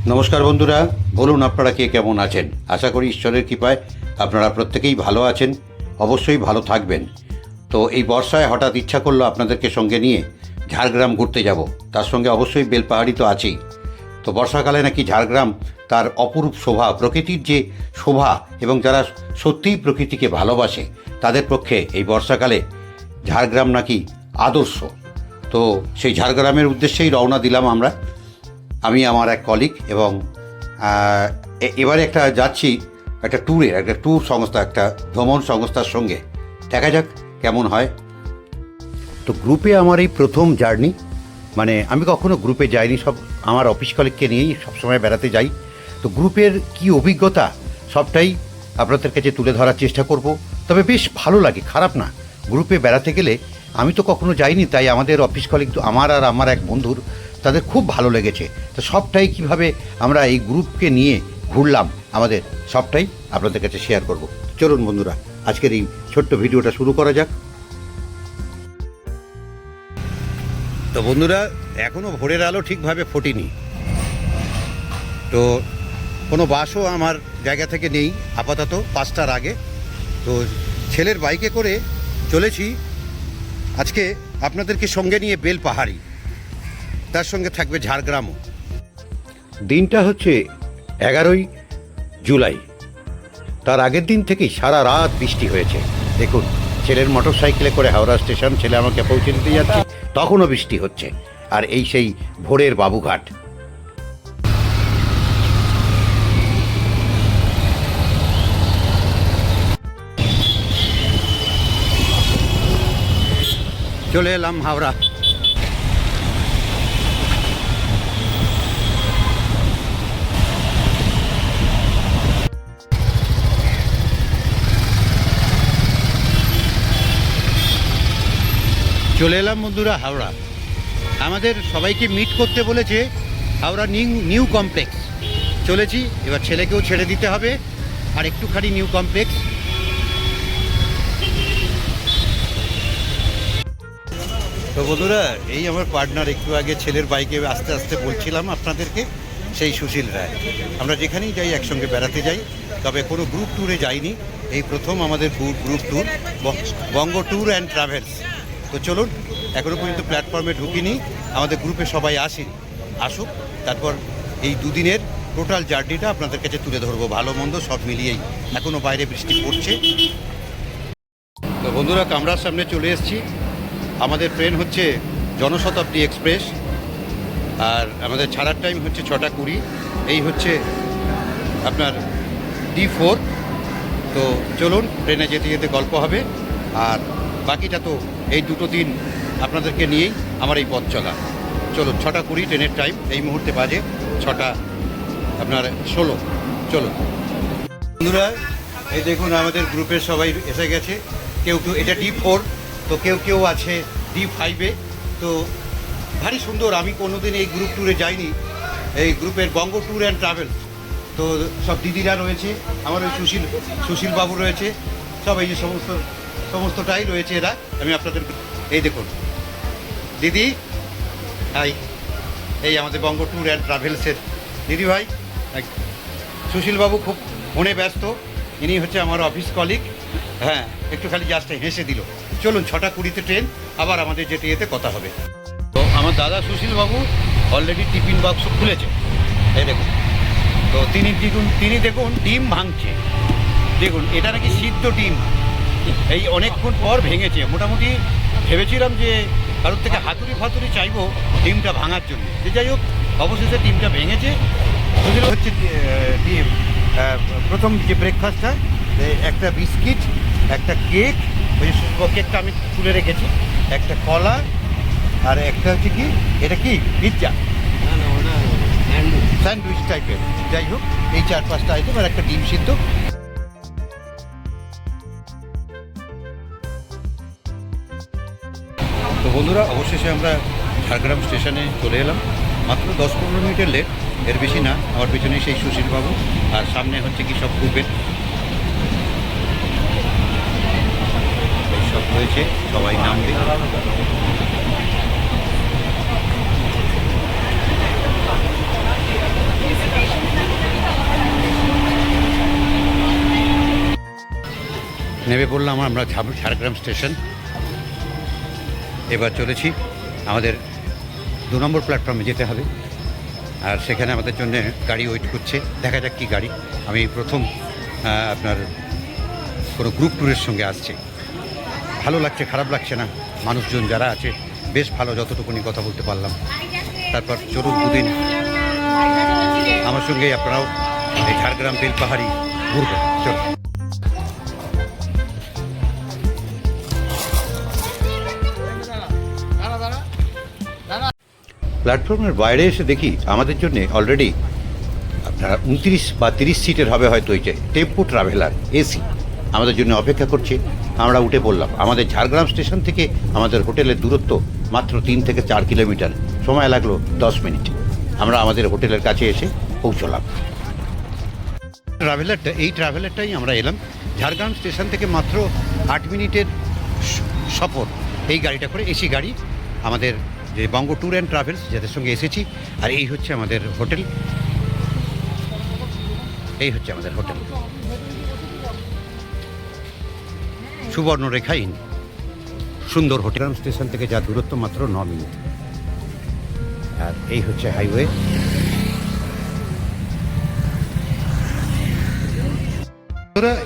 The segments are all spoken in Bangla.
নমস্কার বন্ধুরা, বলুন আপনারা কে কেমন আছেন। আশা করি ঈশ্বরের কৃপায় আপনারা প্রত্যেকেই ভালো আছেন, অবশ্যই ভালো থাকবেন। তো এই বর্ষায় হঠাৎ ইচ্ছা করলো আপনাদেরকে সঙ্গে নিয়ে ঝাড়গ্রাম ঘুরতে যাব। তার সঙ্গে অবশ্যই বেলপাহাড়ি তো আছেই। তো বর্ষাকালে নাকি ঝাড়গ্রাম তার অপরূপ শোভা, প্রকৃতির যে শোভা, এবং যারা সত্যিই প্রকৃতিকে ভালোবাসে তাদের পক্ষে এই বর্ষাকালে ঝাড়গ্রাম নাকি আদর্শ। তো সেই ঝাড়গ্রামের উদ্দেশ্যেই রওনা দিলাম আমি আমার এক কলিগ, এবং এবারে যাচ্ছি একটা ট্যুর সংস্থা, একটা ভ্রমণ সংস্থার সঙ্গে। দেখা যাক কেমন হয়। তো গ্রুপে আমার এই প্রথম জার্নি, মানে আমি কখনো গ্রুপে যাইনি, সব আমার অফিস কলিগকে নিয়েই সবসময় বেড়াতে যাই। তো গ্রুপের কি অভিজ্ঞতা সবটাই আপনাদের কাছে তুলে ধরার চেষ্টা করব। তবে বেশ ভালো লাগে, খারাপ না। গ্রুপে বেড়াতে গেলে, আমি তো কখনো যাইনি, তাই আমাদের অফিস কলিগ, আমার এক বন্ধুর, তাদের খুব ভালো লেগেছে। তো সবটাই কিভাবে আমরা এই গ্রুপকে নিয়ে ঘুরলাম আমাদের, সবটাই আপনাদের কাছে শেয়ার করব। চলুন বন্ধুরা, আজকের এই ছোট্ট ভিডিওটা শুরু করা যাক। তো বন্ধুরা, এখনও ভোরের আলো ঠিকভাবে ফোটেনি, তো কোনো বাসও আমার জায়গা থেকে নেই আপাতত 5টার আগে। তো ছেলের বাইকে করে চলেছি আজকে আপনাদেরকে সঙ্গে নিয়ে বেলপাহাড়ি, তার সঙ্গে থাকবে ঝাড়গ্রামও। দিনটা হচ্ছে 11ই জুলাই। তার আগের দিন থেকেই সারা রাত বৃষ্টি হয়েছে। দেখুন, ছেলের মোটর সাইকেলে করে হাওড়া স্টেশন, ছেলে আমাকে পৌঁছে দিতে যাচ্ছে, তখনও বৃষ্টি হচ্ছে। আর এই সেই ভোরের বাবুঘাট। চলে এলাম হাওড়া। চলে এলাম বন্ধুরা হাওড়া। আমাদের সবাইকে মিট করতে বলেছে হাওড়া নিউ কমপ্লেক্স। চলেছি, এবার ছেলেকেও ছেড়ে দিতে হবে, আর একটুখানি নিউ কমপ্লেক্স। তো বন্ধুরা, এই আমার পার্টনার, একটু আগে ছেলের বাইকে আস্তে আস্তে বলছিলাম আপনাদেরকে, সেই সুশীল রায়। আমরা যেখানেই যাই একসঙ্গে বেড়াতে যাই, তবে কোনো গ্রুপ ট্যুরে যাইনি, এই প্রথম আমাদের group tour, Banga tour and travels. তো চলুন, এখনও পর্যন্ত প্ল্যাটফর্মে ঢুকিনি, আমাদের গ্রুপে সবাই আসুক, তারপর এই দুদিনের টোটাল জার্নিটা আপনাদের কাছে তুলে ধরবো, ভালো মন্দ সব মিলিয়েই। এখনও বাইরে বৃষ্টি পড়ছে। তো বন্ধুরা, কামরার সামনে চলে এসেছি। আমাদের ট্রেন হচ্ছে জনশতাব্দী এক্সপ্রেস, আর আমাদের ছাড়ার টাইম হচ্ছে 6টা 20। এই হচ্ছে আপনার D4। তো চলুন, ট্রেনে যেতে যেতে গল্প হবে, আর বাকিটা তো এই দুটো দিন আপনাদেরকে নিয়েই আমার এই পথ চলা। চলুন, 6টা 20 ট্রেনের টাইম, এই মুহূর্তে বাজে 6টা 16। চলুন বন্ধুরা, এই দেখুন আমাদের গ্রুপের সবাই এসে গেছে। কেউ এটা D4, তো কেউ আছে D5-এ। তো ভারী সুন্দর। আমি কোনোদিন এই গ্রুপ ট্যুরে যাইনি, এই গ্রুপের বঙ্গ ট্যুর অ্যান্ড ট্রাভেলস। তো সব দিদিরা রয়েছে, আমার ওই সুশীল বাবু রয়েছে, সব এই যে সমস্তটাই রয়েছে এরা। আমি আপনাদের, এই দেখুন দিদি, হাই, এই আমাদের বঙ্গ ট্যুর অ্যান্ড ট্রাভেলসের দিদি ভাই। সুশীলবাবু খুব ফোনে ব্যস্ত, ইনি হচ্ছে আমার অফিস কলিগ। হ্যাঁ, একটু খালি জাস্ট হেসে দিল। চলুন, 6টা 20-তে ট্রেন, আবার আমাদের যেতে কথা হবে। তো আমার দাদা সুশীলবাবু অলরেডি টিফিন বাক্স খুলেছে, এই দেখুন। তো তিনি দেখুন ডিম ভাঙছে। দেখুন, এটা নাকি সিদ্ধ ডিম, এই অনেকক্ষণ পর ভেঙেছে। মোটামুটি ভেবেছিলাম যে কারোর থেকে হাতুড়ি চাইবো ডিমটা ভাঙার জন্য, যে যাই হোক, অবশেষে ডিমটা ভেঙেছে। হচ্ছে ডিম প্রথম যে ব্রেকফাস্টটা, একটা বিস্কিট, একটা কেক, ওই কেকটা আমি তুলে রেখেছি, একটা কলা, আর একটা হচ্ছে কি, এটা কি পিৎজা, স্যান্ডউইচ টাইপের। যাই হোক, এই 4-5টা আইটেম, আর একটা ডিম সিদ্ধ। তো বন্ধুরা, অবশেষে আমরা ঝাড়গ্রাম স্টেশনে চলে এলাম। মাত্র 10-15 মিনিটের লেট, এর বেশি না। আমার পেছনে সেই সুশীলবাবু, আর সামনে হচ্ছে কি সব গ্রুপের সব হয়েছে, সবাই নামবে। নেমে পড়লাম আমরা ঝাড়গ্রাম স্টেশন। এবার চলেছি আমাদের 2 নম্বর প্ল্যাটফর্মে যেতে হবে, আর সেখানে আমাদের জন্য গাড়ি ওয়েট করছে। দেখা যাক কী গাড়ি। আমি প্রথম আপনার কোনো গ্রুপ ট্যুরের সঙ্গে আসছে। ভালো লাগছে, খারাপ লাগছে না। মানুষজন যারা আছে বেশ ভালো, যতটুকুনি কথা বলতে পারলাম। তারপর চলুন 2 দিন আমার সঙ্গে আপনারাও এই ঝাড়গ্রাম বেলপাহাড়ি ঘুরবেন। চলুন। প্ল্যাটফর্মের বাইরে এসে দেখি আমাদের জন্য অলরেডি আপনার 29 বা 30 সিটের হবে হয়তো ওই যে টেম্পো ট্রাভেলার এসি আমাদের জন্য অপেক্ষা করছে। আমরা উঠে পড়লাম। আমাদের ঝাড়গ্রাম স্টেশন থেকে আমাদের হোটেলের দূরত্ব মাত্র 3 থেকে 4 কিলোমিটার, সময় লাগলো 10 মিনিট। আমরা আমাদের হোটেলের কাছে এসে পৌঁছলাম। এই ট্রাভেলারটাই আমরা এলাম। ঝাড়গ্রাম স্টেশন থেকে মাত্র 8 মিনিটের সফর এই গাড়িটা করে, এসি গাড়ি। আমাদের যে বঙ্গ ট্যুর অ্যান্ড ট্রাভেলস, যাদের সঙ্গে এসেছি। আর এই হচ্ছে আমাদের হোটেল, এই হচ্ছে আমাদের হোটেল সুবর্ণরেখা ইন। সুন্দর হোটেল। স্টেশন থেকে যা দূরত্ব মাত্র 9 মিনিট। আর এই হচ্ছে হাইওয়ে।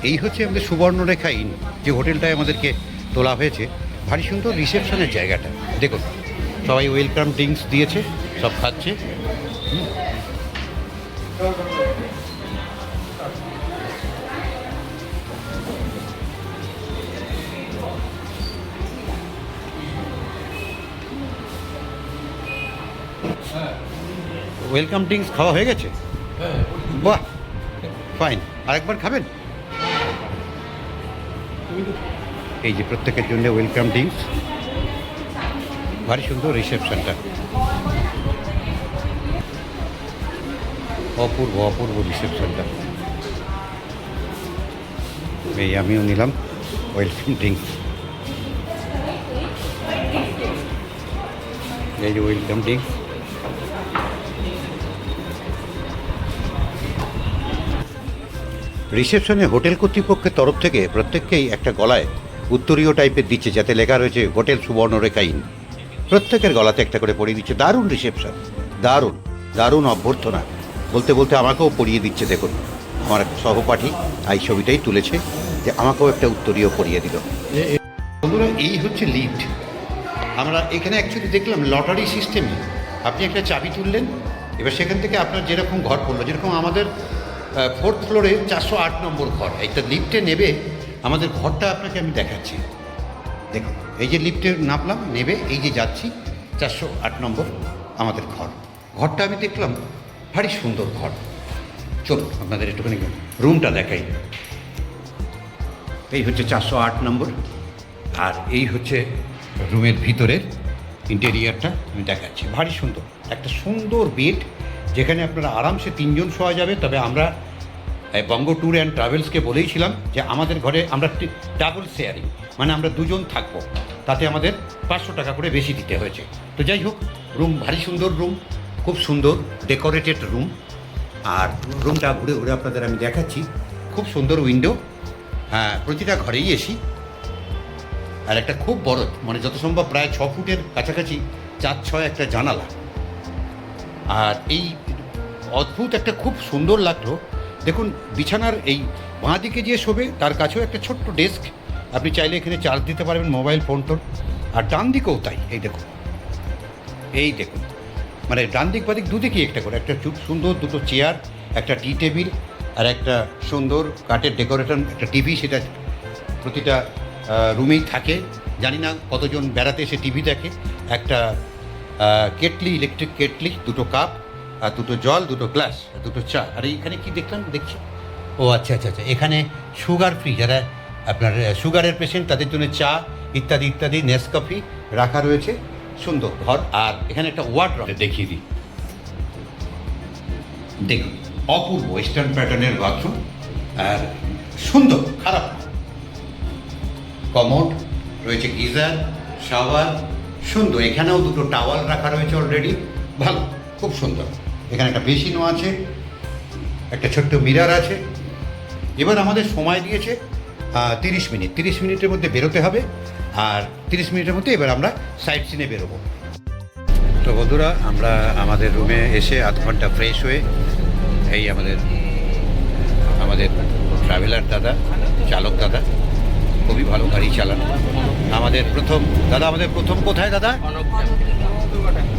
এই হচ্ছে আমাদের সুবর্ণরেখা ইন, যে হোটেলটায় আমাদেরকে তোলা হয়েছে। ভারী সুন্দর রিসেপশনের জায়গাটা দেখুন। সবাই ওয়েলকাম ড্রিঙ্কস দিয়েছে, সব খাচ্ছে। ওয়েলকাম ড্রিঙ্কস খাওয়া হয়ে গেছে? বাহ, ফাইন। আরেকবার খাবেন? এই যে প্রত্যেকের জন্য ওয়েলকাম ড্রিঙ্কস। ভারী সুন্দর রিসেপশনটা, অপূর্ব অপূর্ব রিসেপশনটা। এই আমিও নিলাম ওয়েলকাম ড্রিঙ্কস। এই যে ওয়েলকাম ড্রিঙ্কস। রিসেপশনে হোটেল কর্তৃপক্ষের তরফ থেকে প্রত্যেককেই একটা গলায় উত্তরীয় টাইপের দিচ্ছে, যাতে লেখা রয়েছে হোটেল সুবর্ণরেখা ইন। প্রত্যেকের গলাতে একটা করে পরিয়ে দিচ্ছে। দারুণ রিসেপশন, দারুণ দারুণ অভ্যর্থনা। বলতে বলতে আমাকেও পরিয়ে দিচ্ছে। দেখুন, আমার সহপাঠী এই ছবিটাই তুলেছে, যে আমাকেও একটা উত্তরীয় পরিয়ে দিল। বন্ধুরা, এই হচ্ছে লিফট। আমরা এখানে অ্যাকচুয়ালি দেখলাম লটারি সিস্টেমে। আপনি একটা চাবি তুললেন, এবার সেখান থেকে আপনার যেরকম ঘর পড়লো, যেরকম আমাদের 4th ফ্লোরে 408 নম্বর ঘর। একটা লিফটে নেবে আমাদের ঘরটা আপনাকে আমি দেখাচ্ছি। দেখুন, এই যে লিফটে নামলাম, নেবে এই যে যাচ্ছি 408 নম্বর আমাদের ঘর। ঘরটা আমি দেখলাম ভারী সুন্দর ঘর। চলুন আপনাদের একটুখানি রুমটা দেখাই। এই হচ্ছে 408 নম্বর, আর এই হচ্ছে রুমের ভিতরের ইন্টেরিয়ারটা আমি দেখাচ্ছি। ভারী সুন্দর, একটা সুন্দর বেড, যেখানে আপনারা আরামসে 3 জন শোয়া যাবে। তবে আমরা বঙ্গ ট্যুর অ্যান্ড ট্রাভেলসকে বলেইছিলাম যে আমাদের ঘরে আমরা ডাবল শেয়ারিং, মানে আমরা 2 জন থাকবো, তাতে আমাদের 500 টাকা করে বেশি দিতে হয়েছে। তো যাই হোক, রুম ভারী সুন্দর রুম, খুব সুন্দর ডেকোরেটেড রুম। আর রুমটা ঘুরে ঘুরে আপনাদের আমি দেখাচ্ছি। খুব সুন্দর উইন্ডো, হ্যাঁ, প্রতিটা ঘরেই এসি। আর একটা খুব বড়, মানে যত সম্ভব প্রায় 6 ফুটের কাছাকাছি 4-6 একটা জানালা। আর এই অদ্ভুত একটা খুব সুন্দর লাগলো। দেখুন, বিছানার এই বাঁ দিকে যে শোবে তার কাছেও একটা ছোট্ট ডেস্ক, আপনি চাইলে এখানে চার্জ দিতে পারবেন মোবাইল ফোন টোন। আর ডান দিকেও তাই। এই দেখুন, এই দেখুন, মানে ডান দিক বাদিক দুদিকেই একটা করে, একটা সুন্দর 2টো চেয়ার, একটা টি টেবিল, আর একটা সুন্দর কাঠের ডেকোরেশন, একটা টিভি। সেটা প্রতিটা রুমেই থাকে। জানি না কতজন বেড়াতে এসে টিভি দেখে। একটা কেটলি, ইলেকট্রিক কেটলি, 2টো কাপ, আর 2টো জল, 2টো গ্লাস, 2টো চা। আর এইখানে কি দেখলাম, দেখছি, ও আচ্ছা আচ্ছা আচ্ছা, এখানে সুগার ফ্রি, যারা আপনার সুগারের পেশেন্ট তাদের জন্য চা ইত্যাদি ইত্যাদি, নেসকফি রাখা রয়েছে। সুন্দর ঘর। আর এখানে একটা ওয়ার্ডরোব দেখিয়ে দিই। দেখুন, অপূর্ব ওয়েস্টার্ন প্যাটার্নের বাথরুম, আর সুন্দর, খারাপ। কমোড রয়েছে, গিজার, শাওয়ার, সুন্দর। এখানেও 2টো টাওয়াল রাখা রয়েছে অলরেডি, ভালো, খুব সুন্দর। এখানে একটা বেসিনও আছে, একটা ছোট্ট মিরার আছে। এবার আমাদের সময় দিয়েছে 30 মিনিটের মধ্যে বেরোতে হবে। আর 30 মিনিটের মধ্যে এবার আমরা সাইট সিনে বেরোবো। তো বন্ধুরা, আমরা আমাদের রুমে এসে আধ ঘন্টা ফ্রেশ হয়ে এই আমাদের ট্রাভেলার দাদা, চালক দাদা খুবই ভালো গাড়ি চালান। আমাদের প্রথম কোথায় দাদা?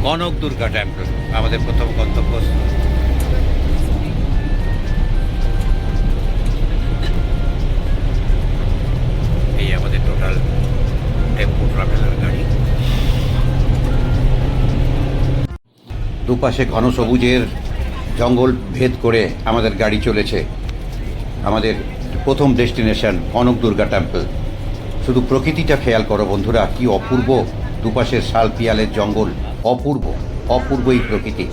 কনক দুর্গা টেম্পল আমাদের প্রথম গন্তব্য। এই আমাদের টোটাল টেম্পো ট্রাভেলার গাড়ি। দুপাশে ঘন সবুজের জঙ্গল ভেদ করে আমাদের গাড়ি চলেছে আমাদের প্রথম ডেস্টিনেশন কনক দুর্গা টেম্পল। শুধু প্রকৃতিটা খেয়াল করো বন্ধুরা, কি অপূর্ব! দুপাশের শাল পিয়ালের জঙ্গল, অপূর্ব এই প্রকৃতি।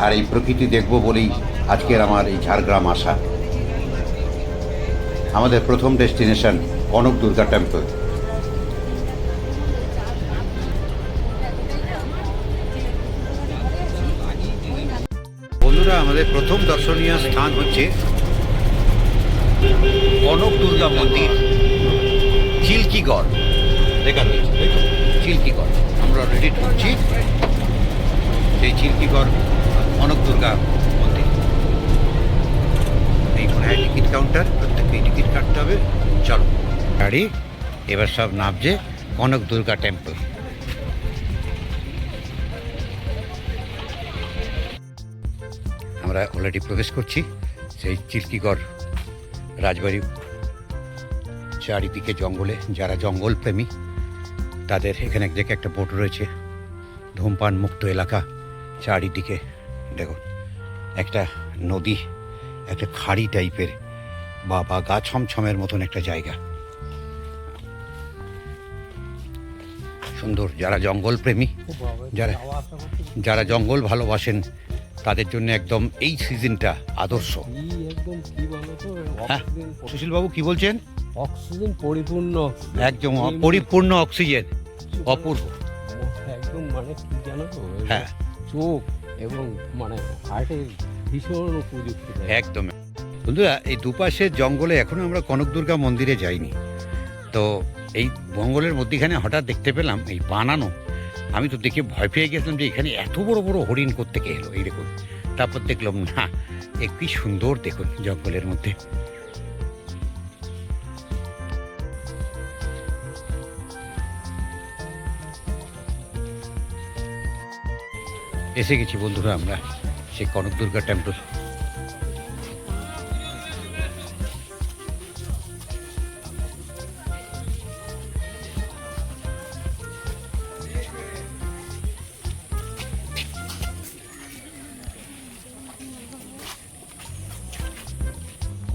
আর এই প্রকৃতি দেখব বলেই আজকের আমার এই ঝাড়গ্রাম আসা। আমাদের প্রথম ডেস্টিনেশন কনক দুর্গা টেম্পল। বন্ধুরা, আমাদের প্রথম দর্শনীয় স্থান হচ্ছে কনক দুর্গা মন্দির, চিল্কিগড়। দেখা যাচ্ছে তাই তো, চিল্কিগড়। আমরা অলরেডি ঢুকছি সেই চিল্কিগড় কনক দুর্গা মন্দির। এই মনে হয় টিকিট কাউন্টার, প্রত্যেককেই টিকিট কাটতে হবে। চলো গাড়ি এবার সব নামছে কনক দুর্গা টেম্পল। আমরা অলরেডি প্রবেশ করছি সেই চিল্কিগড় রাজবাড়ি। চারিদিকে জঙ্গলে, যারা জঙ্গল প্রেমী তাদের এখানে দেখে একটা বোট রয়েছে, ধূমপান মুক্ত এলাকা। চারিদিকে দেখো একটা নদী, একটা খাড়ি টাইপের বা গা ছমছমের মতন একটা জায়গা, সুন্দর। যারা জঙ্গল প্রেমী, যারা জঙ্গল ভালোবাসেন তাদের জন্য একদম এই সিজনটা আদর্শ। হ্যাঁ সুশীলবাবু কি বলছেন? অক্সিজেন পরিপূর্ণ, একদম পরিপূর্ণ অক্সিজেন, অপূর্ব একদম। মানে কি জানো তো, হ্যাঁ, চোখ এবং মানে হার্টের ভীষণ উপযুক্ত। একদম। বন্ধুরা, এই দুপাশের জঙ্গলে এখনো আমরা কনক দুর্গা মন্দিরে যাইনি। তো এই জঙ্গলের মধ্যেখানে হঠাৎ দেখতে পেলাম এই বানানো। আমি তো দেখে ভয় পেয়ে গেছিলাম যে এখানে এত বড় বড় হরিণ কোত্থেকে এলো, এই দেখুন। তারপর দেখলাম না, কি সুন্দর দেখুন জঙ্গলের মধ্যে। এসে গেছি বন্ধুরা আমরা সেই কনক দুর্গা টেম্পল।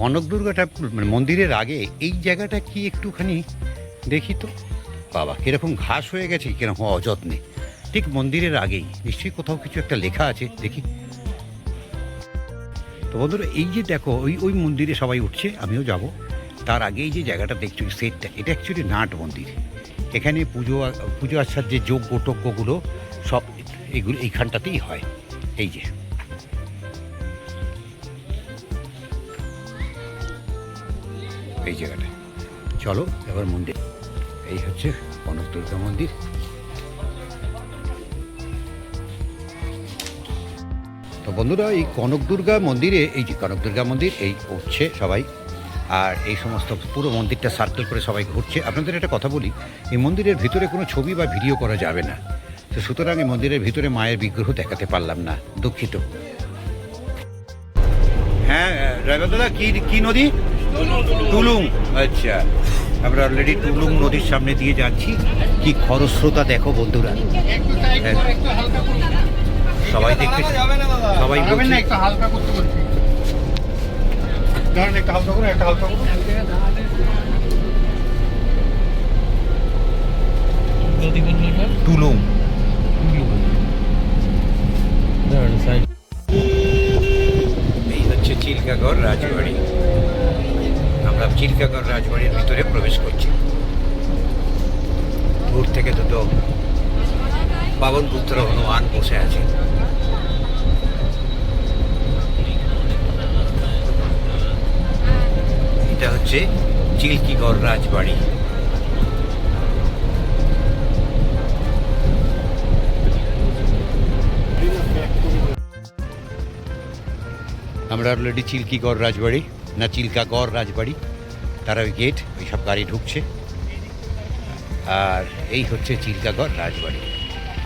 কনক দুর্গা টেম্পল মানে মন্দিরের আগে এই জায়গাটা কি একটুখানি দেখি তো। বাবা, কিরকম ঘাস হয়ে গেছে, কিরকম অযত্নে। ঠিক মন্দিরের আগেই নিশ্চয়ই কোথাও কিছু একটা লেখা আছে, দেখি। তো বন্ধুরা, এই যে দেখো ওই মন্দিরে সবাই উঠছে, আমিও যাব। তার আগে এই যে জায়গাটা দেখছো সেটটা, এটা অ্যাকচুয়ালি নাট মন্দির। এখানে পুজো আচ্ছার যে যজ্ঞগুলো সব এগুলো এইখানটাতেই হয়। এই যে এই জায়গাটা, চলো এবার মন্দির। এই হচ্ছে কনক দুর্গা মন্দির। তো বন্ধুরা, এই কনক দুর্গা মন্দিরে, এই যে কনক দুর্গা মন্দির, এই উঠছে সবাই। আর এই সমস্ত পুরো মন্দিরটা সার্কেল করে সবাই ঘুরছে। আপনাদের একটা কথা বলি, এই মন্দিরের ভিতরে কোনো ছবি বা ভিডিও করা যাবে না। তো সুতরাং এই মন্দিরের ভিতরে মায়ের বিগ্রহ দেখাতে পারলাম না, দুঃখিত। হ্যাঁ ড্রাইভার দাদা, কি নদী? টুলুং। আচ্ছা, আমরা অলরেডি টুলুং নদীর সামনে দিয়ে যাচ্ছি। কি খরস্রোতা দেখো বন্ধুরা। সবাই দেখতে, সবাই বলছে একটু হালকা করতে বলছি, ধরেন একটু হালকা করুন, একটা হালকা করুন। টুলুং। এই হচ্ছে চিল্কাগড় রাজবাড়ি। আমরা চিল্কাগড় রাজবাড়ির ভিতরে প্রবেশ করছি। দূর থেকে দুটো পাবন পুত্র হনুমান বসে আছে। এটা হচ্ছে চিল্কিগড় রাজবাড়ি। আমরা অলরেডি চিল্কিগড় রাজবাড়ি না চিল্কাগড় রাজবাড়ি, তারা ওই গেট, ওই সব গাড়ি ঢুকছে। আর এই হচ্ছে চিল্কাগড় রাজবাড়ি,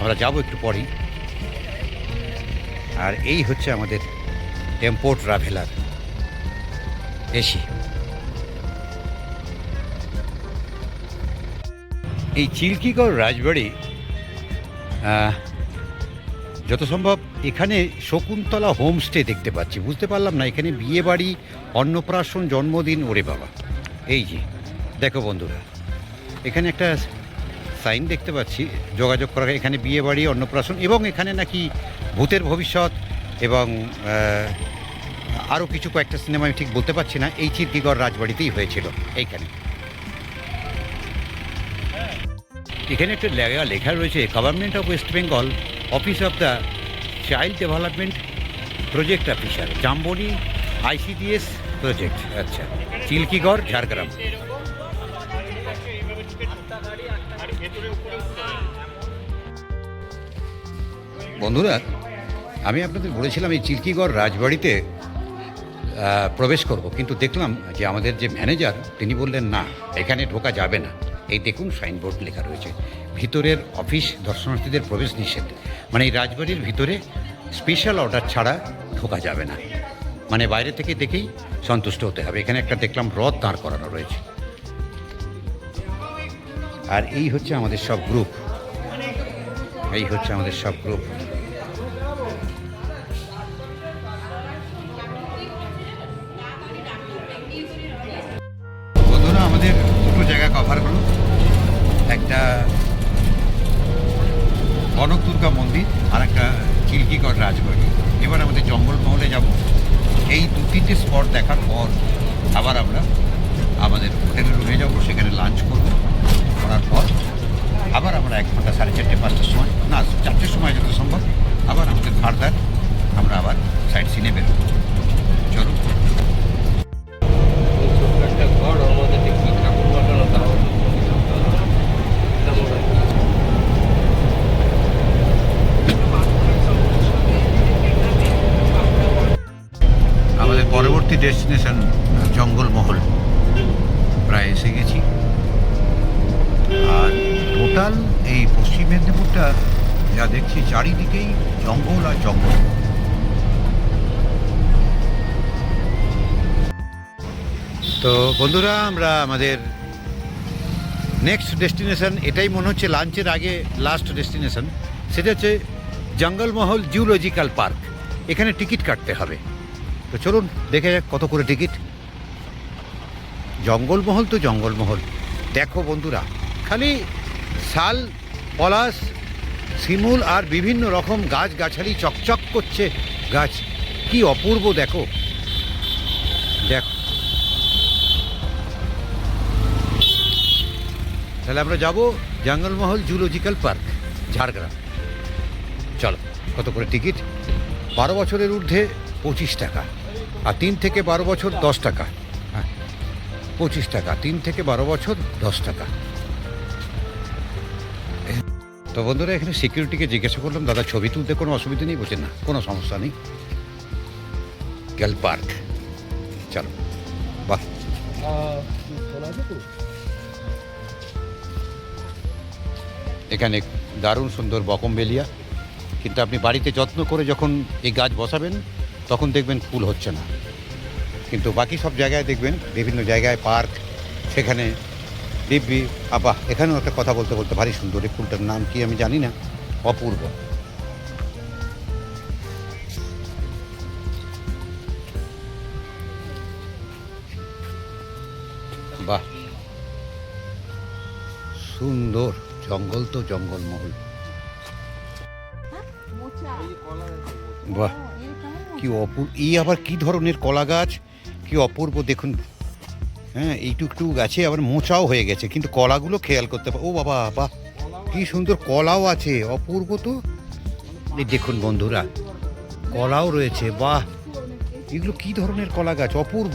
আমরা যাব একটু পরেই। আর এই হচ্ছে আমাদের টেম্পো ট্রাভেলার এসি। এই চিল্কিগড় রাজবাড়ি যত সম্ভব এখানে শকুন্তলা হোমস্টে দেখতে পাচ্ছি, বুঝতে পারলাম না এখানে বিয়ে বাড়ি, অন্নপ্রাশন, জন্মদিন। ওরে বাবা, এই যে দেখো বন্ধুরা, এখানে একটা সাইন দেখতে পাচ্ছি যোগাযোগ করা, এখানে বিয়ে বাড়ি, অন্নপ্রাশন, এবং এখানে নাকি ভূতের ভবিষ্যৎ এবং আরও কিছু কয়েকটা সিনেমা আমি ঠিক বলতে পারছি না, এই চিল্কিগড় রাজবাড়িতেই হয়েছিল। এইখানে এখানে একটা লেখা রয়েছে, government of West Bengal, office of the child development project officer, Zamboni ICDS project. আচ্ছা, চিল্কিগড়, ঝাড়গ্রাম। বন্ধুরা, আমি আপনাদের বলেছিলাম এই চিল্কিগড় রাজবাড়িতে প্রবেশ করব, কিন্তু দেখলাম যে আমাদের যে ম্যানেজার তিনি বললেন না, এখানে ঢোকা যাবে না। এই দেখুন সাইনবোর্ড লেখা রয়েছে, ভিতরের অফিস দর্শনার্থীদের প্রবেশ নিষেধ। মানে এই রাজবাড়ির ভিতরে স্পেশাল অর্ডার ছাড়া ঢোকা যাবে না, মানে বাইরে থেকে দেখেই সন্তুষ্ট হতে হবে। এখানে একটা দেখলাম রথ দাঁড় করানো রয়েছে। আর এই হচ্ছে আমাদের সব গ্রুপ, এই হচ্ছে আমাদের সব গ্রুপ। বন্ধুরা, আমাদের দুটো জায়গা কভার হলো, একটা কনক দুর্গা মন্দির আর একটা চিল্কিগড় রাজবাড়ি। এবার আমাদের জঙ্গলমহলে যাব। এই 2-3টে স্পট দেখার পর আবার আমরা আমাদের হোটেলের রুমে যাব, সেখানে লাঞ্চ করব। করার পর আবার আমরা 1 ঘন্টা, 4:30-5টার সময়, না 4টের সময় যত সম্ভব, আবার আমাদের ফার্দার আমরা আবার সাইড সিনে বেরোবো। চলুন। আমাদের পরবর্তী ডেস্টিনেশন জঙ্গলমহল, প্রায় এসে গেছি। আর টোটাল এই পশ্চিম মেদিনীপুরটা যা দেখছি, চারিদিকেই জঙ্গল আর জঙ্গল। তো বন্ধুরা, আমরা আমাদের নেক্সট ডেস্টিনেশন, এটাই মনে হচ্ছে লাঞ্চের আগে লাস্ট ডেস্টিনেশন, সেটা হচ্ছে জঙ্গলমহল জুলজিক্যাল পার্ক। এখানে টিকিট কাটতে হবে। তো চলুন দেখে যাক কত করে টিকিট। জঙ্গলমহল তো জঙ্গলমহল, দেখো বন্ধুরা, খালি শাল, পলাশ, শিমুল আর বিভিন্ন রকম গাছগাছালি, চকচক করছে গাছ, কি অপূর্ব দেখো। দেখো, তাহলে আমরা যাব জঙ্গলমহল জুলজিক্যাল পার্ক, ঝাড়গ্রাম। চলো, কত করে টিকিট? 12 বছরের ঊর্ধ্বে 25 টাকা, আর 3 থেকে 12 বছর 10 টাকা। হ্যাঁ, 25 টাকা, 3 থেকে 12 বছর 10 টাকা। তো বন্ধুরা, এখানে সিকিউরিটিকে জিজ্ঞাসা করলাম, দাদা ছবি তুলতে কোনো অসুবিধা নেই? বলছে না, কোনো সমস্যা নেই। গেল পার্ক, চলো। বাহ, এখানে দারুণ সুন্দর বকমবেলিয়া, কিন্তু আপনি বাড়িতে যত্ন করে যখন এই গাছ বসাবেন তখন দেখবেন ফুল হচ্ছে না, কিন্তু বাকি সব জায়গায় দেখবেন বিভিন্ন জায়গায় পার্ক, সেখানে দিব্যি। আবা, এখানেও একটা কথা বলতে বলতে ভারী সুন্দর, এই ফুলটার নাম কি আমি জানি না, অপূর্ব। বাহ, সুন্দর জঙ্গল তো জঙ্গলমহল। বাহ, কি অপূর্ব! এই আবার কি ধরনের কলা গাছ, কি অপূর্ব দেখুন। হ্যাঁ, এইটুকটু গাছে আবার মোচাও হয়ে গেছে, কিন্তু কলাগুলো খেয়াল করতে পার। ও বাবা, বাহ, কি সুন্দর কলাও আছে, অপূর্ব তো। এই দেখুন বন্ধুরা, কলাও রয়েছে। বাহ, এগুলো কি ধরনের কলা গাছ, অপূর্ব।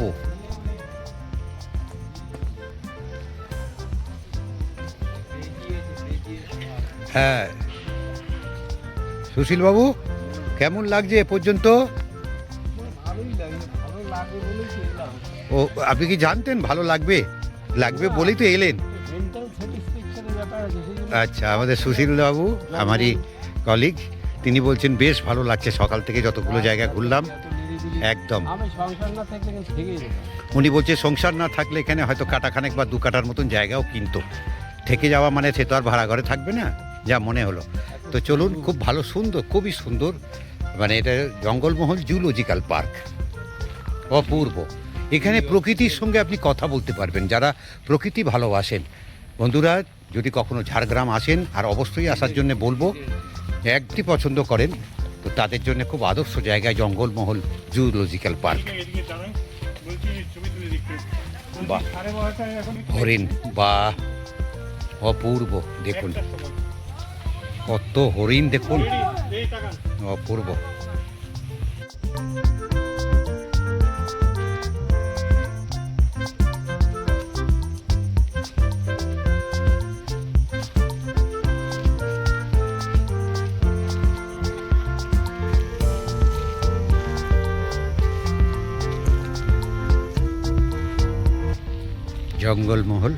হ্যাঁ, সুশীল বাবু কেমন লাগছে এ পর্যন্ত? ভালোই লাগে, ভালো লাগবে বলেই তো এলাম। ও, আপনি কি জানতেন ভালো লাগবে লাগবে বলেই তো এলেন? মেন্টাল স্যাটিসফ্যাকশনের ব্যাপার আছে, সেই জন্য আচ্ছা, আমাদের সুশীল বাবু আমারই কলিগ, তিনি বলছেন বেশ ভালো লাগছে, সকাল থেকে যতগুলো জায়গা ঘুরলাম এত নিরিবিলি। একদম। আমি সংসার না থাকলে কিন্তু থেকেই যেতাম। উনি বলছে সংসার না থাকলে এখানে হয়তো কাটাখানেক বা 2 কাটার মতন জায়গাও কিনতো। থেকে যাওয়া মানে সে তো আর ভাড়া ঘরে থাকবে না, যা মনে হলো। তো চলুন, খুব ভালো, সুন্দর, খুবই সুন্দর। মানে এটা জঙ্গলমহল জুলজিক্যাল পার্ক, অপূর্ব। এখানে প্রকৃতির সঙ্গে আপনি কথা বলতে পারবেন, যারা প্রকৃতি ভালোবাসেন। বন্ধুরা, যদি কখনো ঝাড়গ্রাম আসেন, আর অবশ্যই আসার জন্য বলবো, একটি পছন্দ করেন তো তাদের জন্য খুব আদর্শ জায়গায় জঙ্গলমহল জুলজিক্যাল পার্ক। বাহ, হরিণ, বা অপূর্ব, দেখুন কত হরিণ, দেখুন অপূর্ব। জঙ্গলমহল,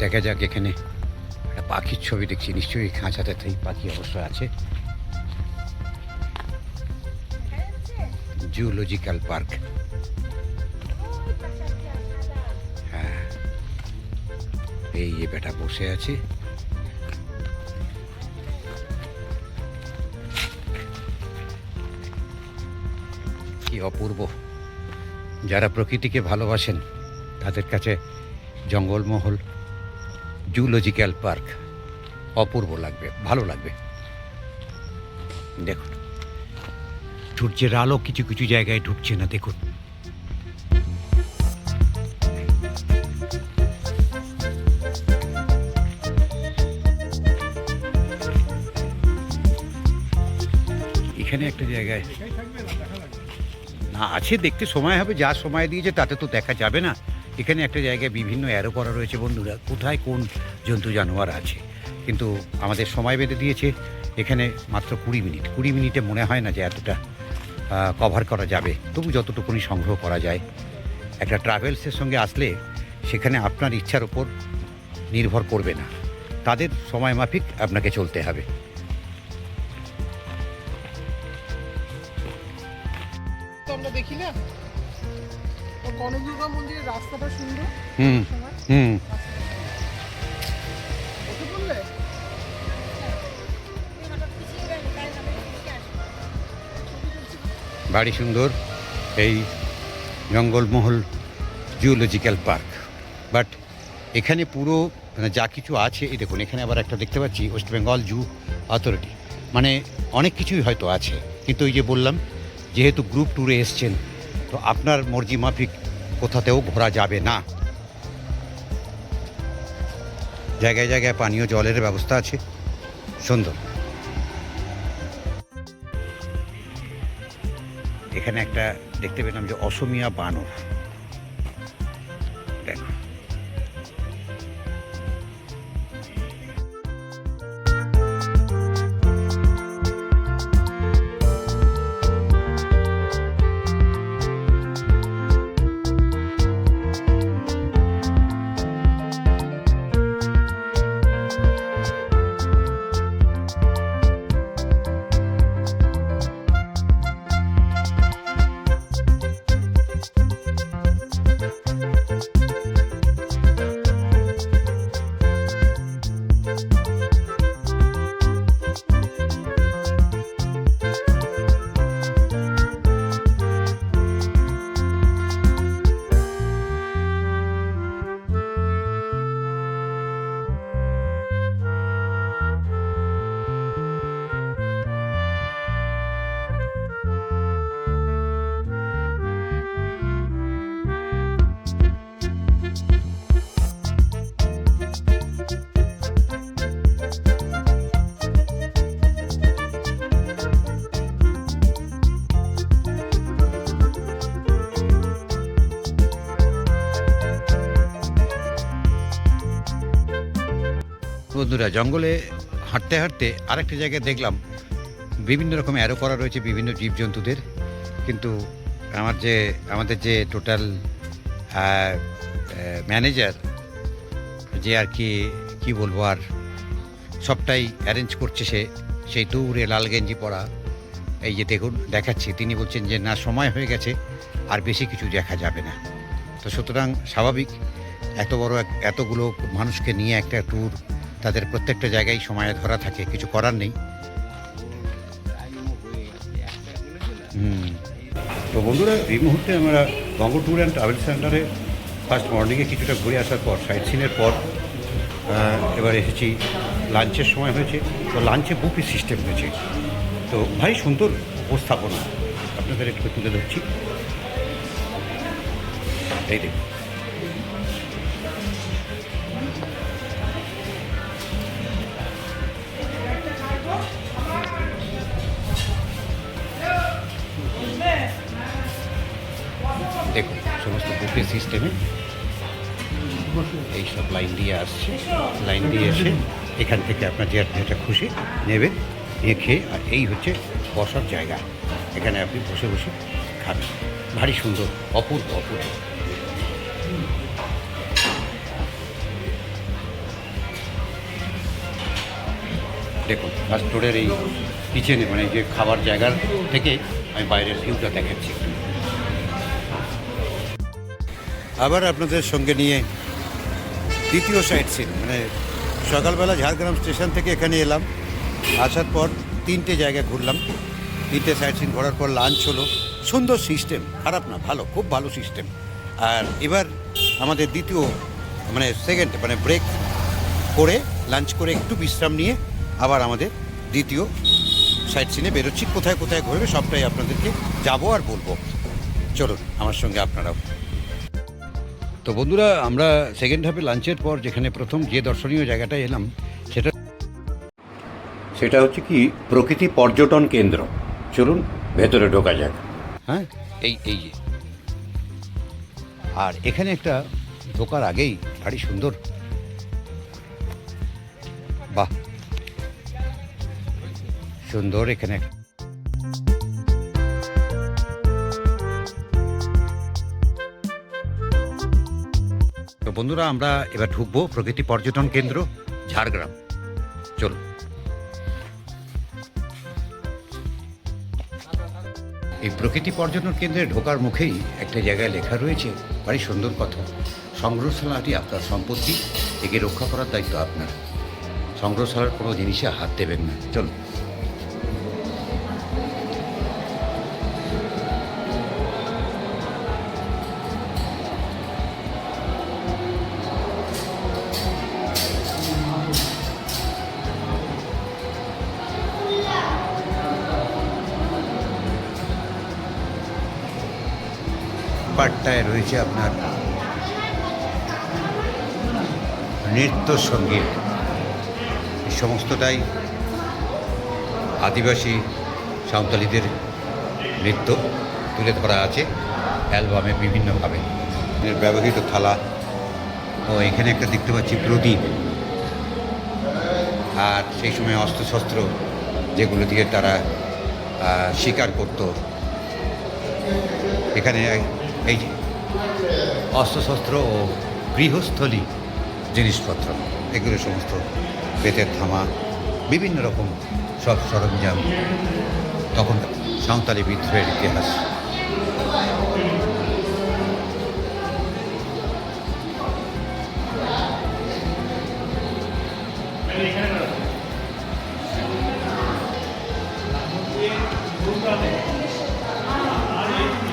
দেখা যাক। এখানে একটা পাখির ছবি দেখছি, নিশ্চয়ই খাঁচাতে সেই পাখি অবশ্য আছে। জুলজিক্যাল পার্ক, হ্যাঁ, এই বেটা বসে আছে। কি অপূর্ব! যারা প্রকৃতিকে ভালোবাসেন তাদের কাছে জঙ্গলমহল জুলজিক্যাল পার্ক অপূর্ব লাগবে, ভালো লাগবে। দেখুন, সূর্যের আলো কিছু কিছু জায়গায় ঢুকছে না, দেখুন। এখানে একটা জায়গায় না আছে, দেখতে সময় হবে, যা সময় দিয়েছে তাতে তো দেখা যাবে না। এখানে একটা জায়গায় বিভিন্ন অ্যারো করা রয়েছে বন্ধুরা, কোথায় কোন জন্তু জানোয়ার আছে, কিন্তু আমাদের সময় বেঁধে দিয়েছে এখানে মাত্র 20 মিনিট। 20 মিনিটে মনে হয় না যে এতটা কভার করা যাবে, তবু যতটুকুনি সংগ্রহ করা যায়। একটা ট্রাভেলসের সঙ্গে আসলে সেখানে আপনার ইচ্ছার ওপর নির্ভর করবে না, তাদের সময় মাফিক আপনাকে চলতে হবে। আমরা দেখি না তো কনকদুর্গা মন্দিরের রাস্তাটা সুন্দর। হুম হুম ওকে বললে বাড়ি সুন্দর, এই জঙ্গলমহল জুলজিক্যাল পার্ক। বাট এখানে পুরো মানে যা কিছু আছে, এই দেখুন, এখানে আবার একটা দেখতে পাচ্ছি ওয়েস্ট বেঙ্গল জু অথরিটি, মানে অনেক কিছুই হয়তো আছে, কিন্তু ওই যে বললাম, যেহেতু গ্রুপ ট্যুরে এসছেন তো আপনার মর্জি মাফিক কোথাতেও ঘোরা যাবে না। জায়গায় জায়গায় পানীয় জলের ব্যবস্থা আছে, সুন্দর। এখানে একটা দেখতে পেলাম যে অসমিয়া বানর, দেখো। বন্ধুরা, জঙ্গলে হাঁটতে হাঁটতে আরেকটা জায়গায় দেখলাম বিভিন্ন রকম অ্যারো করা রয়েছে বিভিন্ন জীবজন্তুদের, কিন্তু আমাদের যে টোটাল ম্যানেজার, যে আর কি বলবো, আর সবটাই অ্যারেঞ্জ করছে সেই দূরে লাল গেঞ্জি পরা, এই যে দেখুন দেখাচ্ছি, তিনি বলছেন যে না, সময় হয়ে গেছে, আর বেশি কিছু দেখা যাবে না। তো সুতরাং স্বাভাবিক, এতগুলো মানুষকে নিয়ে একটা ট্যুর, তাদের প্রত্যেকটা জায়গায় সময় ধরা থাকে, কিছু করার নেই। তো বন্ধুরা, এই মুহূর্তে আমরা বঙ্গ ট্যুর অ্যান্ড ট্রাভেল সেন্টারে ফার্স্ট মর্নিংয়ে কিছুটা ঘুরে আসার পর, সাইট সিনের পর এবার এসেছি, লাঞ্চের সময় হয়েছে। তো লাঞ্চে বুফে সিস্টেম হয়েছে, তো ভারী সুন্দর উপস্থাপনা, আপনাদের একটু তুলে ধরছি। এই দেখুন, দেখুন সমস্ত বুফে সিস্টেমে এইসব লাইন দিয়ে আসছে, লাইন দিয়ে এসে এখান থেকে আপনার যেটা খুশি নেবেন, নিয়ে খেয়ে, আর এই হচ্ছে বসার জায়গা, এখানে আপনি বসে বসে খাবেন। ভারী সুন্দর, অপূর্ব অপূর্ব। দেখুন ফার্স্ট ফ্লোরের এই কিচেনে, মানে যে খাবার জায়গার থেকে আমি বাইরের ভিউটা দেখাচ্ছি। আবার আপনাদের সঙ্গে নিয়ে দ্বিতীয় সাইট সিন, মানে সকালবেলা ঝাড়গ্রাম স্টেশন থেকে এখানে এলাম, আসার পর 3টে জায়গা ঘুরলাম, 3টে সাইট সিন ঘোরার পর লাঞ্চ হলো। সুন্দর সিস্টেম, খারাপ না, ভালো, খুব ভালো সিস্টেম। আর এবার আমাদের দ্বিতীয় সেকেন্ড ব্রেক করে, লাঞ্চ করে একটু বিশ্রাম নিয়ে আবার আমাদের দ্বিতীয় সাইট সিনে বেরোচ্ছি। কোথায় কোথায় ঘুরবে সবটাই আপনাদেরকে যাবো আর বলবো, চলুন আমার সঙ্গে আপনারাও। তো বন্ধুরা, আমরা সেকেন্ড হাফে লাঞ্চের পর যেখানে প্রথম যে দর্শনীয় জায়গাটায় এলাম, সেটা হচ্ছে কি প্রকৃতি পর্যটন কেন্দ্র। চলুন ভেতরে ঢোকা যাক। হ্যাঁ, এই যে, আর এখানে একটা ঢোকার আগেই ভারী সুন্দর, বাহ সুন্দর এখানে। তো বন্ধুরা, আমরা এবার ঢুকবো প্রকৃতি পর্যটন কেন্দ্র ঝাড়গ্রাম। চলুন। এই প্রকৃতি পর্যটন কেন্দ্রে ঢোকার মুখেই একটা জায়গায় লেখা রয়েছে, ভারী সুন্দর কথা, সংগ্রহশালাটি আপনার সম্পত্তি, একে রক্ষা করার দায়িত্ব আপনার। সংগ্রহশালার কোনো জিনিসে হাত দেবেন না। চলুন। পাট্টায় রয়েছে আপনার নৃত্য সঙ্গীত, এই সমস্তটাই আদিবাসী সাঁওতালিদের নৃত্য তুলে ধরা আছে অ্যালবামে বিভিন্নভাবে। ব্যবহৃত থালা, ও এখানে একটা দেখতে পাচ্ছি প্রদীপ, আর সেই সময় অস্ত্রশস্ত্র যেগুলো দিয়ে তারা শিকার করত, এখানে এই যে অস্ত্রশস্ত্র ও গৃহস্থলী জিনিসপত্র, এগুলো সমস্ত বেতের থামা, বিভিন্ন রকম সব সরঞ্জাম, তখন সাঁওতালি বিদ্রোহের ইতিহাস।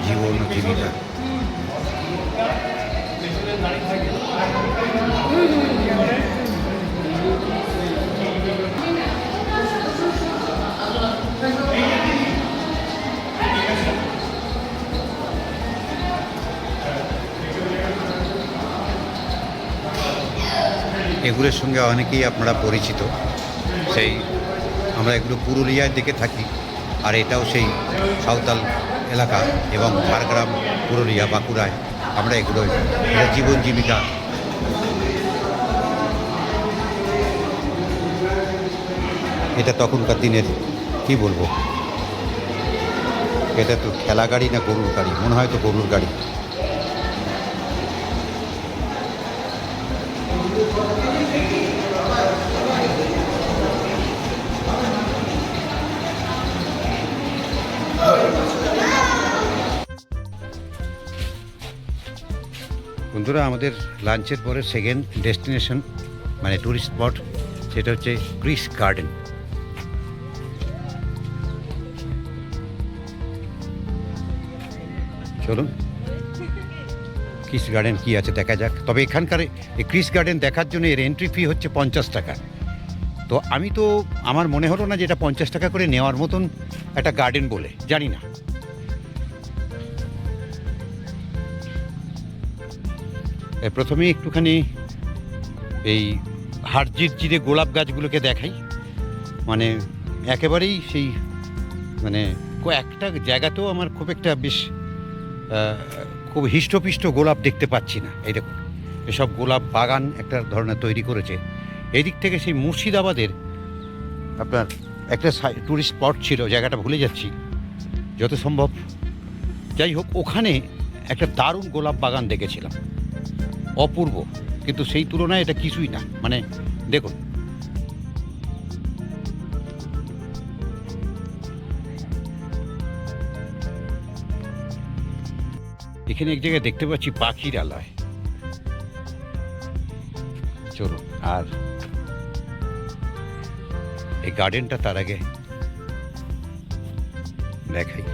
জীবন ও জীবিকা। এগুলোর সঙ্গে অনেকেই আপনারা পরিচিত, সেই আমরা এগুলো পুরুলিয়ার দিকে থাকি, আর এটাও সেই সাঁওতাল এলাকা, এবং ঝাড়গ্রাম, পুরুলিয়া, বাঁকুড়ায় আমরা এগুলো, এটা জীবন জীবিকা। এটা তখনকার দিনের কি বলবো, এটা তো ঠেলা গাড়ি না গরুর গাড়ি, মনে হয় তো গরুর গাড়ি। বন্ধুরা, আমাদের লাঞ্চের পরে সেকেন্ড ডেস্টিনেশন মানে ট্যুরিস্ট স্পট, সেটা হচ্ছে ক্রিস গার্ডেন। চলুন ক্রিস গার্ডেন কি আছে দেখা যাক। তবে এখানকার এই ক্রিস গার্ডেন দেখার জন্য এর এন্ট্রি ফি হচ্ছে 50 টাকা। তো আমি তো, আমার মনে হলো না যে এটা 50 টাকা করে নেওয়ার মতন একটা গার্ডেন বলে, জানি না। প্রথমে একটুখানি এই হাড়জিরজিরে গোলাপ গাছগুলোকে দেখাই। মানে একেবারেই সেই মানে একটা জায়গাতেও আমার খুব একটা বেশ খুব হিষ্টপিষ্ট গোলাপ দেখতে পাচ্ছি না। এই দেখুন, এসব গোলাপ বাগান একটা ধরনের তৈরি করেছে। এই দিক থেকে সেই মুর্শিদাবাদের আপনার একটা ট্যুরিস্ট স্পট ছিল, জায়গাটা ভুলে যাচ্ছি যত সম্ভব। যাই হোক, ওখানে একটা দারুণ গোলাপ বাগান দেখেছিলাম, অপূর্ব। কিন্তু সেই তুলনায় এটা কিছুই না। মানে দেখুন, এখানে এক জায়গায় দেখতে পাচ্ছি পাখির আলয়। চলুন আর এই গার্ডেনটা তার আগে দেখাই।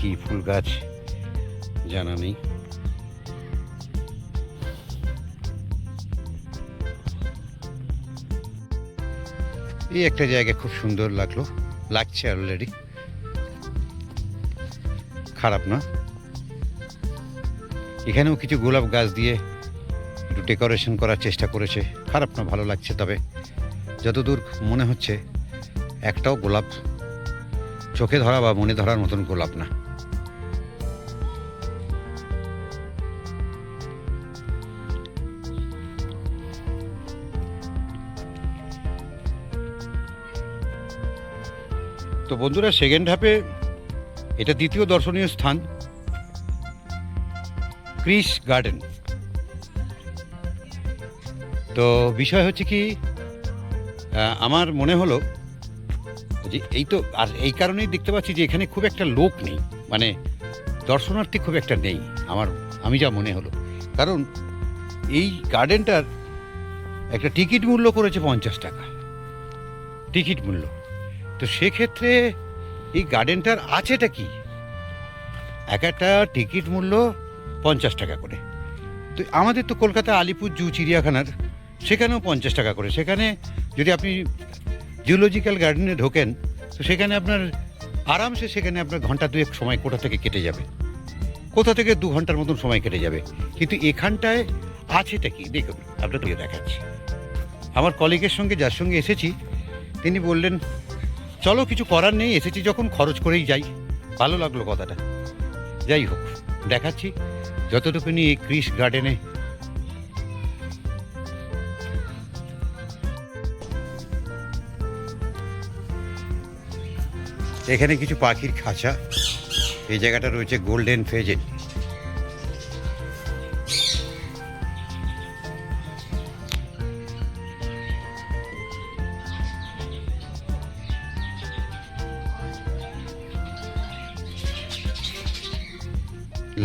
কি ফুল গাছ জানা নেই। এই একটা জায়গা খুব সুন্দর লাগছে অলরেডি, খারাপ না। এখানেও কিছু গোলাপ গাছ দিয়ে একটু ডেকোরেশন করার চেষ্টা করেছে, খারাপ না, ভালো লাগছে। তবে যতদূর মনে হচ্ছে একটাও গোলাপ চোখে ধরা বা মনে ধরার মতন গোলাপ না। তো বন্ধুরা, সেকেন্ড হাফে এটা দ্বিতীয় দর্শনীয় স্থান ক্রিস গার্ডেন। তো বিষয় হচ্ছে কি, আমার মনে হলো যে এই তো, আর এই কারণেই দেখতে পাচ্ছি যে এখানে খুব একটা লোক নেই, মানে দর্শনার্থী খুব একটা নেই আমি যা মনে হলো। কারণ এই গার্ডেনটার একটা টিকিট মূল্য করেছে 50 টাকা টিকিট মূল্য। তো সেক্ষেত্রে এই গার্ডেনটার আছেটা কি, একটা টিকিট মূল্য 50 টাকা করে। তো আমাদের তো কলকাতা আলিপুর জু চিড়িয়াখানার সেখানেও 50 টাকা করে। সেখানে যদি আপনি জুলজিক্যাল গার্ডেনে ঢোকেন, তো সেখানে আপনার আরামসে আপনার ঘন্টা দুয়েক সময় কোথা থেকে কেটে যাবে, কোথা থেকে 2 ঘন্টার মতন সময় কেটে যাবে। কিন্তু এখানটায় আছেটা কি দেখুন, আপনাকে দেখাচ্ছি। আমার কলিগের সঙ্গে, যার সঙ্গে এসেছি, তিনি বললেন চলো কিছু করার নেই, এসেছি যখন খরচ করেই যাই। ভালো লাগলো কথাটা। যাই হোক, দেখাচ্ছি যতটুকুনি এই ক্রিস গার্ডেনে। এখানে কিছু পাখির খাঁচা, এই জায়গাটা রয়েছে গোল্ডেন ফেজেন্ট।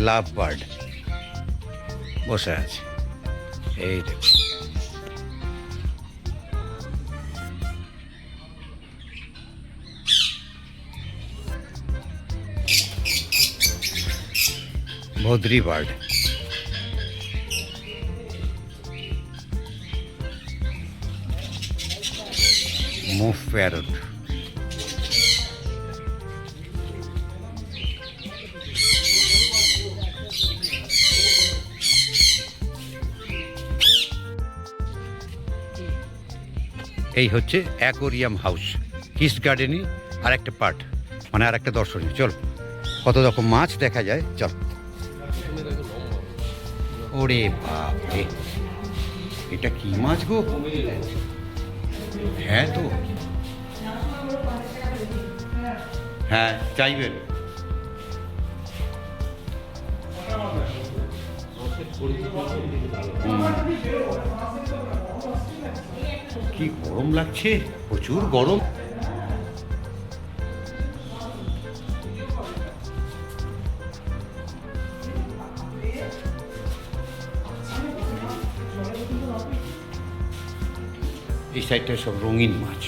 লাভ বার্ড বসে আছে, এই দেখুন। ভদ্রি বার্ড। Move parrot. এই হচ্ছে অ্যাকোরিয়াম হাউস, কিস গার্ডেনই আর একটা পার্ট, মানে আর একটা দর্শনীয়। চল, কত রকম মাছ দেখা যায়, চল। ওরে বাপ রে, এটা কি মাছ গো? হ্যাঁ তো, হ্যাঁ চাইবেন। কি গরম লাগছে, প্রচুর গরম। এই সাইডটা সব রঙিন মাছ।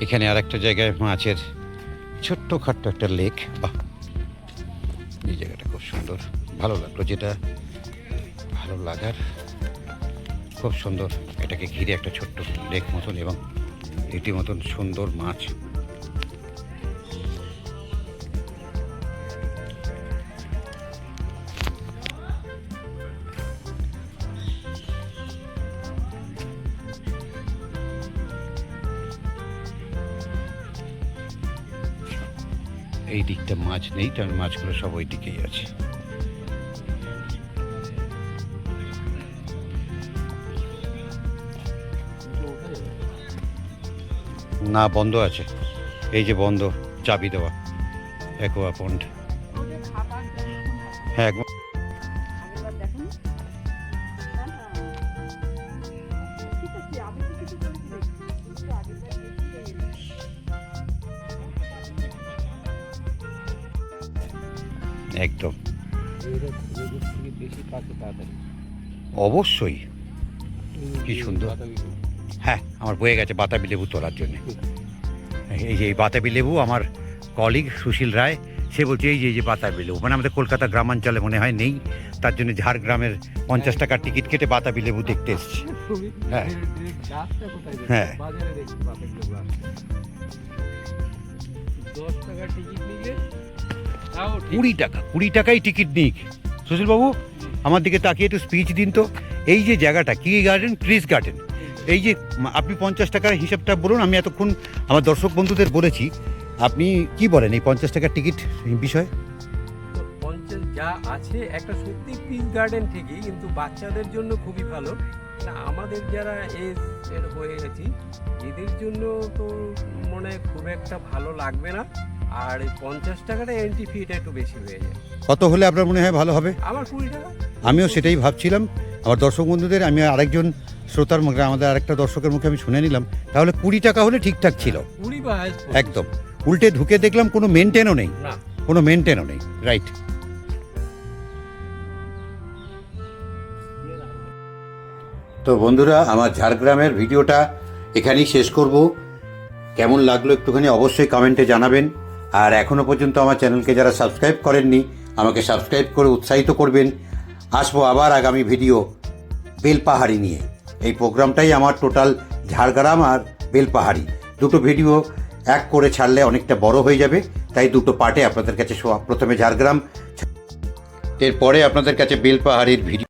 এখানে আর একটা জায়গায় মাছের ছোট্টখাট্ট একটা লেক। বাহ, এই জায়গাটা খুব সুন্দর, ভালো লাগলো। যেটা ভালো লাগার, খুব সুন্দর। এটাকে ঘিরে একটা ছোট্ট লেক মতন এবং রীতিমতন সুন্দর মাছ। এই দিকটা মাছ নেই, কারণ মাছগুলো সব ওই দিকেই আছে। না, বন্ধ আছে, এই যে বন্ধ, চাবি দেওয়া। অ্যাকোয়া পন্ড, হ্যাঁ একদম। একদম, অবশ্যই। কি সুন্দর। হ্যাঁ, আমার বয়ে গেছে বাতাবি লেবু তোলার জন্য। এই যে এই বাতাবি লেবু, আমার কলিগ সুশীল রায়, সে বলছে এই যে বাতাবি লেবু, মানে আমাদের কলকাতা গ্রামাঞ্চলে মনে হয় নেই, তার জন্য ঝাড়গ্রামের 50 টাকার টিকিট কেটে বাতাবি লেবু দেখতে এসেছি। হ্যাঁ হ্যাঁ, 20 টাকাই টিকিট নিক। সুশীলবাবু, আমার দিকে তাকিয়ে একটু স্পিচ দিন তো। এই যে জায়গাটা কি গার্ডেন? Chris garden. এই যে আপনি 50 টাকার হিসাবটা বলুন, আমি এতক্ষণ আমার দর্শক বন্ধুদের বলেছি। আপনি কি বলেন এই 50 টাকার টিকিট বিষয়ে? 50 যা আছে, একটা সত্যি ক্রিস গার্ডেন ঠিকই, কিন্তু বাচ্চাদের জন্য খুবই ভালো। আমাদের যারা এজ হয়ে গেছি, এদের জন্য তো মনে খুব একটা ভালো লাগবে না। আর এই 50 টাকাটা এন্ট্রি ফিটা একটু বেশি হয়ে যায়। কত হলে আপনার মনে হয় ভালো হবে? আমার 20 টাকা। আমিও সেটাই ভাবছিলাম। আমার দর্শক বন্ধুদের, আমি আরেকজন শ্রোতার মুখে, আমাদের আরেকটা দর্শকের মুখে আমি শুনে নিলাম, তাহলে 20 টাকা হলে ঠিকঠাক ছিল। 20 বা একদম। উল্টে ঢুকে দেখলাম কোনো মেনটেনও নেই, না কোনো মেনটেনও নেই। রাইট। তো বন্ধুরা, আমার ঝাড়গ্রামের ভিডিওটা এখানেই শেষ করব। কেমন লাগলো একটুখানি অবশ্যই কমেন্টে জানাবেন। আর এখনও পর্যন্ত আমার চ্যানেলকে যারা সাবস্ক্রাইব করেননি, আমাকে সাবস্ক্রাইব করে উৎসাহিত করবেন। আসবো আবার আগামী ভিডিও বেলপাহাড়ি নিয়ে। এই প্রোগ্রামটাই আমার টোটাল ঝাড়গ্রাম আর বেলপাহাড়ি দুটো ভিডিও এক করে ছাড়লে অনেকটা বড় হয়ে যাবে, তাই দুটো পার্টে আপনাদের কাছে প্রথমে ঝাড়গ্রাম, এরপরে আপনাদের কাছে বেলপাহাড়ির ভিডিও